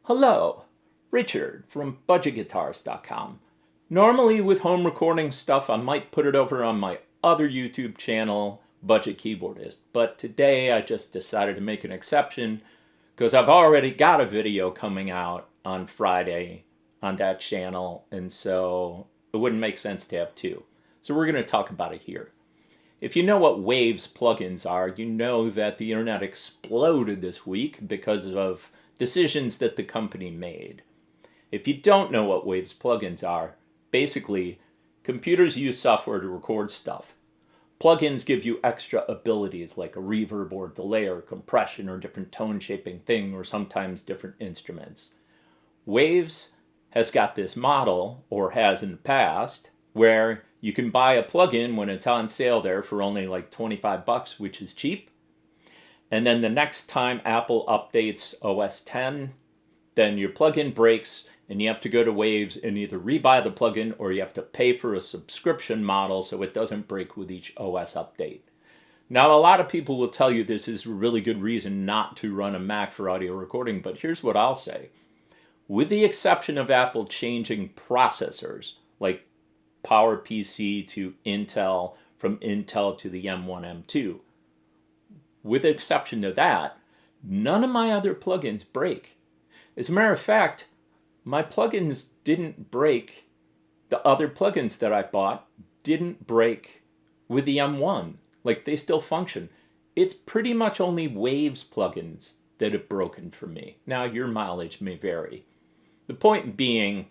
Hello, Richard from budgetguitarist.com. Normally with home recording stuff, I might put it over on my other YouTube channel, Budget Keyboardist, but today I just decided to make an exception because I've already got a video coming out on Friday on that channel, and so it wouldn't make sense to have two. So we're going to talk about it here. If you know what Waves plugins are, you know that the internet exploded this week because of decisions that the company made. If you don't know what Waves plugins are, basically, computers use software to record stuff. Plugins give you extra abilities like a reverb or delay or compression or different tone shaping thing or sometimes different instruments. Waves has got this model, or has in the past, where you can buy a plugin when it's on sale there for only like 25 bucks, which is cheap. And then the next time Apple updates OS 10, then your plugin breaks and you have to go to Waves and either rebuy the plugin or you have to pay for a subscription model so it doesn't break with each OS update. Now, a lot of people will tell you this is a really good reason not to run a Mac for audio recording, but here's what I'll say. With the exception of Apple changing processors, like PowerPC to Intel, from Intel to the M1, M2, with the exception of that, none of my other plugins break. As a matter of fact, my plugins didn't break. The other plugins that I bought didn't break with the M1. Like, they still function. It's pretty much only Waves plugins that have broken for me. Now, your mileage may vary. The point being,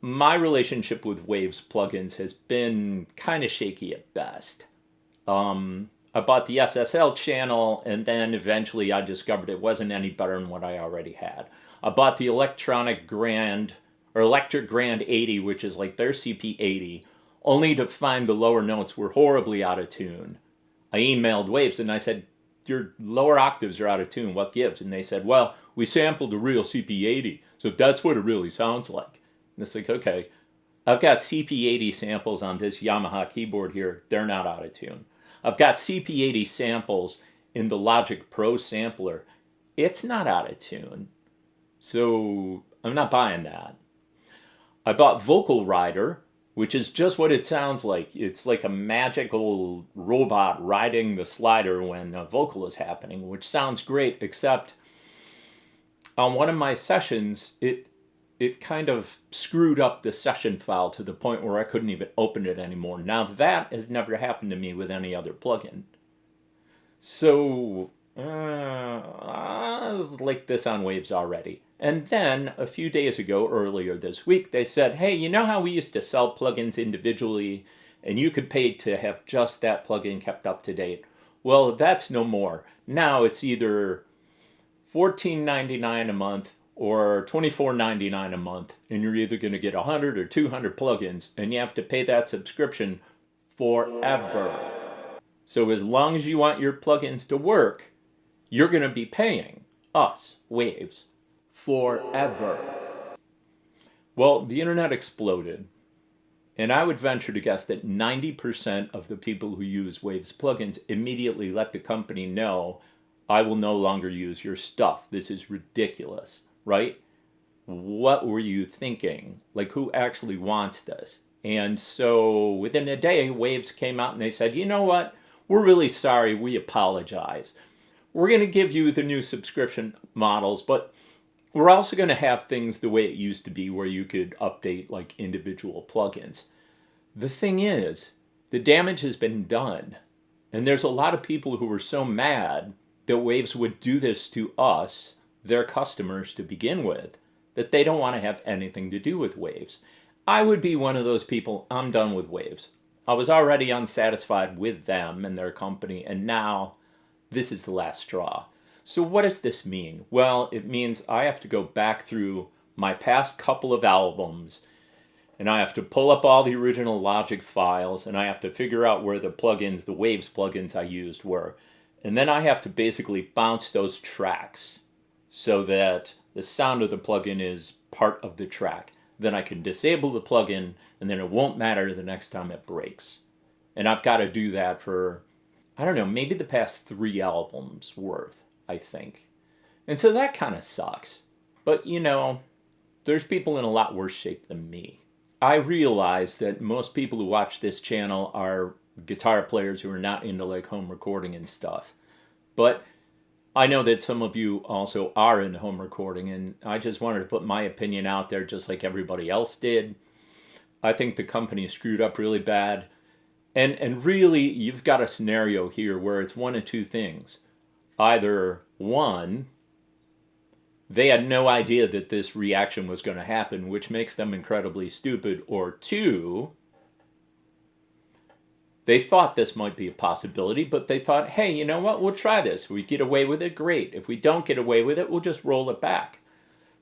my relationship with Waves plugins has been kind of shaky at best. I bought the SSL channel, and then eventually I discovered it wasn't any better than what I already had. I bought the Electric Grand 80, which is like their CP80, only to find the lower notes were horribly out of tune. I emailed Waves and I said, your lower octaves are out of tune, what gives? And they said, well, we sampled a real CP80, so that's what it really sounds like. And it's like, okay, I've got CP80 samples on this Yamaha keyboard here, they're not out of tune. I've got CP80 samples in the Logic Pro sampler. It's not out of tune. So I'm not buying that. I bought Vocal Rider, which is just what it sounds like. It's like a magical robot riding the slider when a vocal is happening, which sounds great, except on one of my sessions, it kind of screwed up the session file to the point where I couldn't even open it anymore. Now, that has never happened to me with any other plugin. So, I was like this on Waves already. And then, a few days ago, earlier this week, they said, hey, you know how we used to sell plugins individually, and you could pay to have just that plugin kept up to date? Well, that's no more. Now, it's either $14.99 a month or $24.99 a month, and you're either going to get 100 or 200 plugins, and you have to pay that subscription forever. So as long as you want your plugins to work, you're going to be paying us, Waves, forever. Well, the internet exploded, and I would venture to guess that 90% of the people who use Waves plugins immediately let the company know, I will no longer use your stuff. This is ridiculous. Right? What were you thinking? Like, who actually wants this? And so within a day, Waves came out and they said, you know what? We're really sorry. We apologize. We're going to give you the new subscription models, but we're also going to have things the way it used to be where you could update like individual plugins. The thing is, the damage has been done. And there's a lot of people who were so mad that Waves would do this to us, their customers to begin with, that they don't want to have anything to do with Waves. I would be one of those people. I'm done with Waves. I was already unsatisfied with them and their company, and now this is the last straw. So what does this mean? Well, it means I have to go back through my past couple of albums, and I have to pull up all the original Logic files, and I have to figure out where the plugins, the Waves plugins I used were. And then I have to basically bounce those tracks so that the sound of the plugin is part of the track. Then I can disable the plugin, and then it won't matter the next time it breaks. And I've got to do that for, I don't know, maybe the past 3 albums worth, I think. And so that kind of sucks. But, there's people in a lot worse shape than me. I realize that most people who watch this channel are guitar players who are not into like home recording and stuff. But I know that some of you also are into home recording, and I just wanted to put my opinion out there just like everybody else did. I think the company screwed up really bad. And really, you've got a scenario here where it's one of two things. Either one, they had no idea that this reaction was going to happen, which makes them incredibly stupid. Or two, they thought this might be a possibility, but they thought, hey, you know what? We'll try this. If we get away with it, great. If we don't get away with it, we'll just roll it back.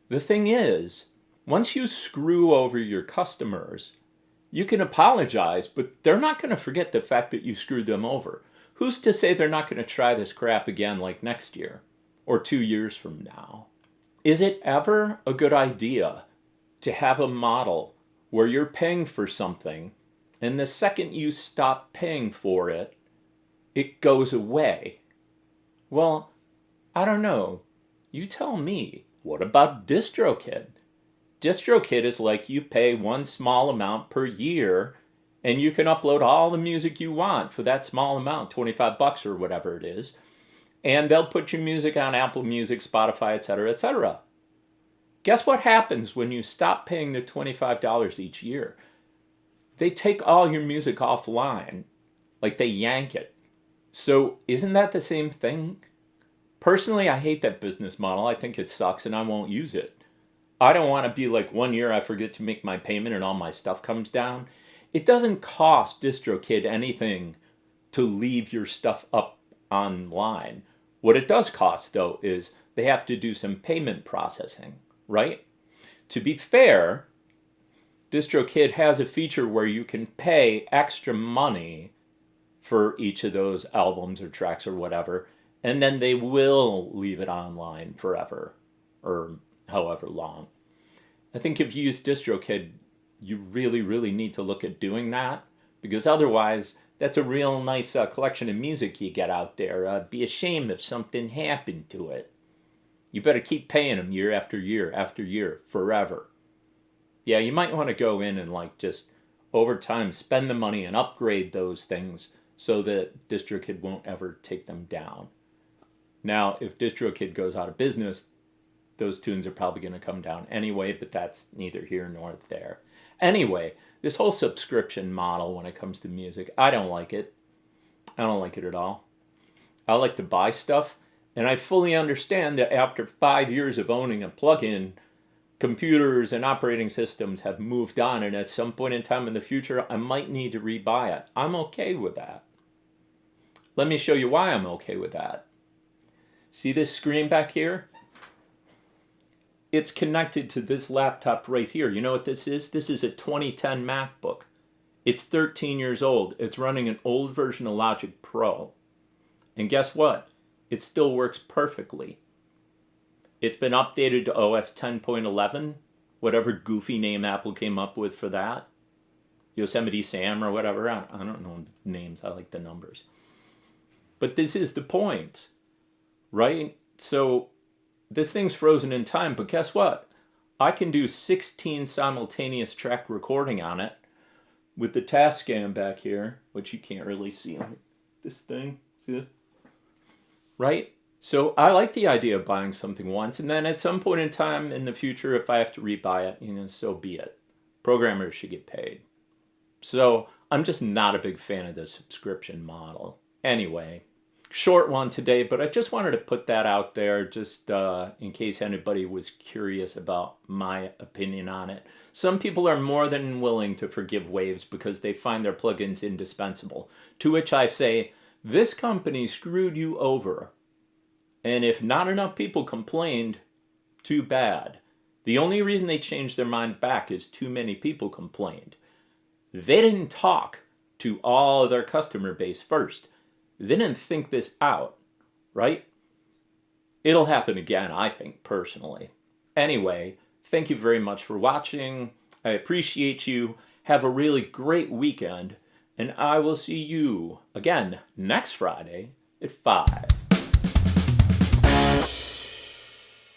The thing is, once you screw over your customers, you can apologize, but they're not going to forget the fact that you screwed them over. Who's to say they're not going to try this crap again like next year or 2 years from now? Is it ever a good idea to have a model where you're paying for something and the second you stop paying for it, it goes away? Well, I don't know. You tell me. What about DistroKid? DistroKid is like you pay one small amount per year and you can upload all the music you want for that small amount, $25 or whatever it is. And they'll put your music on Apple Music, Spotify, etc., etc. Guess what happens when you stop paying the $25 each year? They take all your music offline, like they yank it. So isn't that the same thing? Personally, I hate that business model. I think it sucks and I won't use it. I don't want to be like 1 year I forget to make my payment and all my stuff comes down. It doesn't cost DistroKid anything to leave your stuff up online. What it does cost, though, is they have to do some payment processing, right? To be fair, DistroKid has a feature where you can pay extra money for each of those albums or tracks or whatever, and then they will leave it online forever or however long. I think if you use DistroKid, you really, really need to look at doing that, because otherwise, that's a real nice collection of music you get out there. It'd be a shame if something happened to it. You better keep paying them year after year after year, forever. Yeah, you might want to go in and just over time spend the money and upgrade those things so that DistroKid won't ever take them down. Now, if DistroKid goes out of business, those tunes are probably going to come down anyway, but that's neither here nor there. Anyway, this whole subscription model when it comes to music, I don't like it. I don't like it at all. I like to buy stuff, and I fully understand that after 5 years of owning a plugin, computers and operating systems have moved on, and at some point in time in the future, I might need to rebuy it. I'm okay with that. Let me show you why I'm okay with that. See this screen back here? It's connected to this laptop right here. You know what this is? This is a 2010 MacBook. It's 13 years old. It's running an old version of Logic Pro. And guess what? It still works perfectly. It's been updated to OS 10.11, whatever goofy name Apple came up with for that. Yosemite Sam or whatever. I don't know names. I like the numbers. But this is the point, right? So this thing's frozen in time, but guess what? I can do 16 simultaneous track recording on it with the Tascam back here, which you can't really see on this thing. See this? Right? So I like the idea of buying something once, and then at some point in time in the future, if I have to rebuy it, so be it. Programmers should get paid. So I'm just not a big fan of the subscription model. Anyway, short one today, but I just wanted to put that out there just in case anybody was curious about my opinion on it. Some people are more than willing to forgive waves because they find their plugins indispensable. To which I say, this company screwed you over. And if not enough people complained, too bad. The only reason they changed their mind back is too many people complained. They didn't talk to all of their customer base first. They didn't think this out, right? It'll happen again, I think, personally. Anyway, thank you very much for watching. I appreciate you. Have a really great weekend. And I will see you again next Friday at 5.